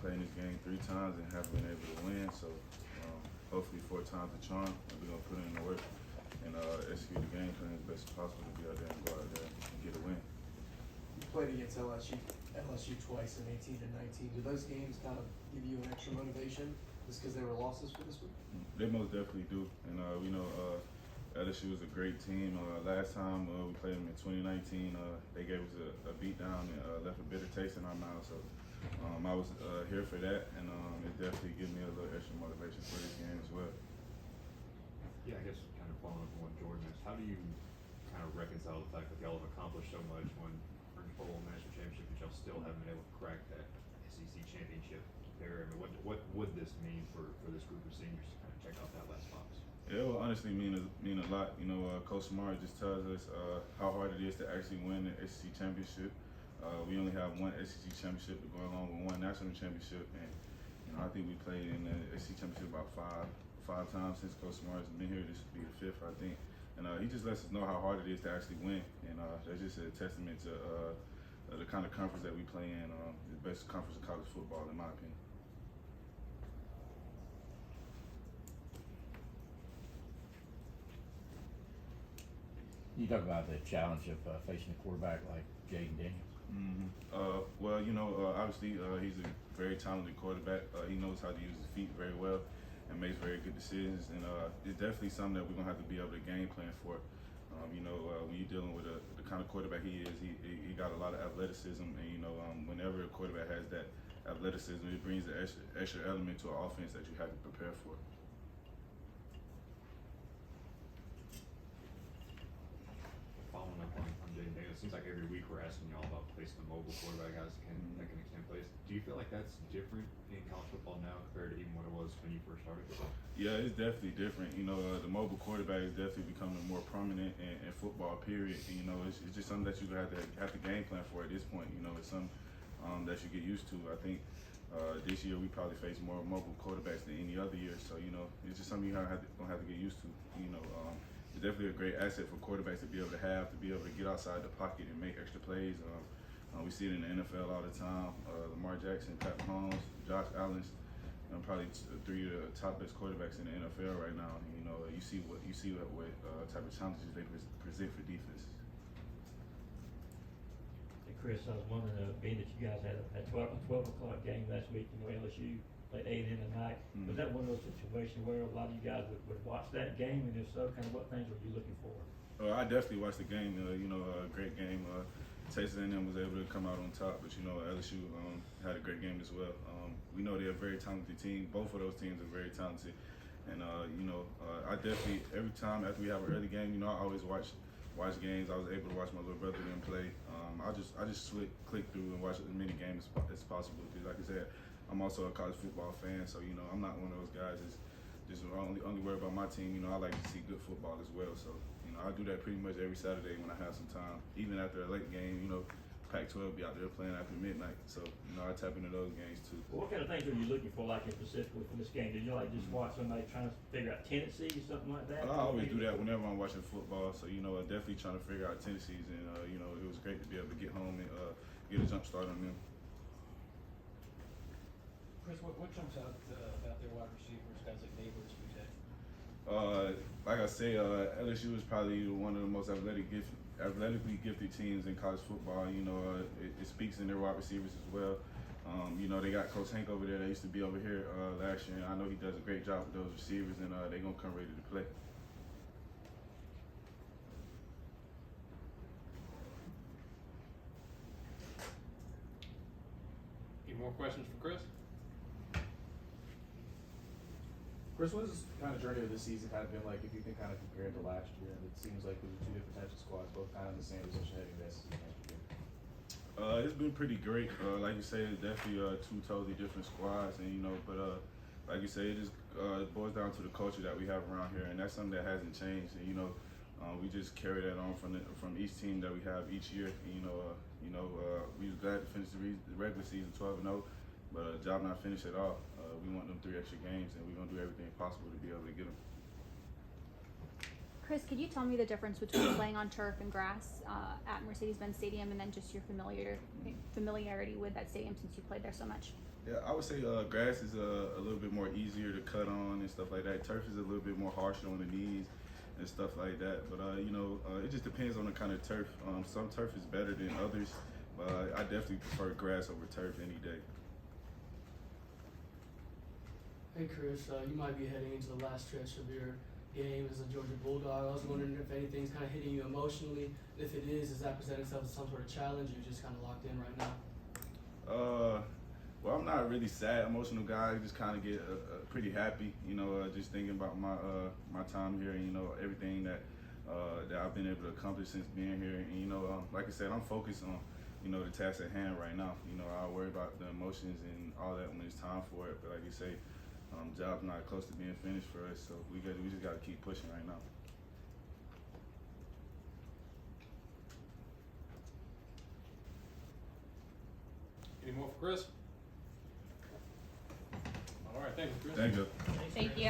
played in this game 3 times and haven't been able to win. So hopefully 4 times the charm, and we're gonna put in the work and execute the game plan as best as possible to be out there and go out there and get a win. You played against LSU twice in 18 and 19. Do those games kind of give you an extra motivation just because they were losses for this week? They most definitely do, and we know LSU is a great team. Last time we played them in 2019, they gave us a beat down and left a bitter taste in our mouth. So I was here for that, and it definitely gives me a little extra motivation for this game as well. Yeah, I guess kind of following up on what Jordan asked, how do you kind of reconcile the fact that y'all have accomplished so much when for the Bowl National Championship, but y'all still haven't been able to crack that SEC championship there? I mean, what would this mean for this group of seniors to kind of check out that last box? It will honestly mean a lot. You know, Coach Smart just tells us how hard it is to actually win the SEC championship. We only have one SEC championship to go along with one national championship, and you know, I think we played in the SEC championship about five times since Coach Smart has been here. This will be the 5th, I think. And he just lets us know how hard it is to actually win, and that's just a testament to the kind of conference that we play in, the best conference in college football, in my opinion. You talk about the challenge of facing a quarterback like Jaden Daniels. Well, you know, obviously he's a very talented quarterback. He knows how to use his feet very well and makes very good decisions. And it's definitely something that we're gonna have to be able to game plan for. You know, when you're dealing with the kind of quarterback he is, he got a lot of athleticism, and you know, whenever a quarterback has that athleticism, it brings an extra element to an offense that you have to prepare for. Following up on Jaden Daniels, it seems like every week we're asking y'all about placing a mobile quarterback, guys that can extend plays. Do you feel like that's different in college football now compared to even what it was when you first started? Yeah, it's definitely different. You know, the mobile quarterback is definitely becoming more prominent in football, period. And, you know, it's just something that you have to game plan for at this point. You know, it's something that you get used to. I think this year we probably face more mobile quarterbacks than any other year. So, you know, it's just something you're gonna have to get used to. You know, it's definitely a great asset for quarterbacks to be able to get outside the pocket and make extra plays. We see it in the NFL all the time. Lamar Jackson, Pat Mahomes, Josh Allen, probably 3 of the top best quarterbacks in the NFL right now. And, you know, you see what type of challenges they present for defense. Hey Chris, I was wondering, being that you guys had a 12 o'clock game last week, you know, LSU played 8 in the night. Was that one of those situations where a lot of you guys would watch that game, and if so, kind of what things were you looking for? I definitely watched the game. You know, a great game. Texas A&M was able to come out on top, but you know, LSU had a great game as well. We know they're a very talented team. Both of those teams are very talented, and you know, I definitely every time after we have an early game, you know, I always watch games. I was able to watch my little brother then play. I just click through and watch as many games as possible. Because like I said, I'm also a college football fan, so you know, I'm not one of those guys that's just only worried about my team. You know, I like to see good football as well. So you know, I do that pretty much every Saturday when I have some time. Even after a late game, you know, Pac-12 be out there playing after midnight. So you know, I tap into those games too. Well, what kind of things were you looking for, like specifically for this game? Did you like just watch somebody trying to figure out tendencies or something like that? I always do that whenever I'm watching football. So you know, I'm definitely trying to figure out tendencies, and you know, it was great to be able to get home and get a jump start on them. Chris, what jumps out about their wide receivers, guys like Neighbors, Boutte? Like I say, LSU is probably one of the most athletically gifted teams in college football. You know, it speaks in their wide receivers as well. You know, they got Coach Hank over there that used to be over here last year, and I know he does a great job with those receivers, and they're going to come ready to play. Any more questions for Chris? Chris, what has this kind of journey of this season kind of been like if you can kind of compare it to last year? It seems like there were 2 different types of squads, both kind of in the same position heading this season last year. It's been pretty great. Like you say, it's definitely 2 totally different squads, and you know, but like you say, it just boils down to the culture that we have around here, and that's something that hasn't changed. And you know, we just carry that on from each team that we have each year. And, you know, we was glad to finish the regular season 12-0, but job not finished at all. We want them 3 extra games, and we're gonna do everything possible to be able to get them. Chris, could you tell me the difference between playing on turf and grass at Mercedes-Benz Stadium, and then just your familiarity with that stadium since you played there so much? Yeah, I would say grass is a little bit more easier to cut on and stuff like that. Turf is a little bit more harsher on the knees and stuff like that. But it just depends on the kind of turf. Some turf is better than others, but I definitely prefer grass over turf any day. Hey Chris, you might be heading into the last stretch of your game as a Georgia Bulldog. I was wondering if anything's kind of hitting you emotionally. If it is, does that present itself as some sort of challenge? Or you're just kind of locked in right now? Well, I'm not a really sad, emotional guy. I just kind of get pretty happy, just thinking about my time here and everything that I've been able to accomplish since being here. And like I said, I'm focused on the task at hand right now. I'll worry about the emotions and all that when it's time for it. But like you say, job's not close to being finished for us, so we just got to keep pushing right now. Any more for Chris? All right, thank you, Chris. Thank you. Thank you.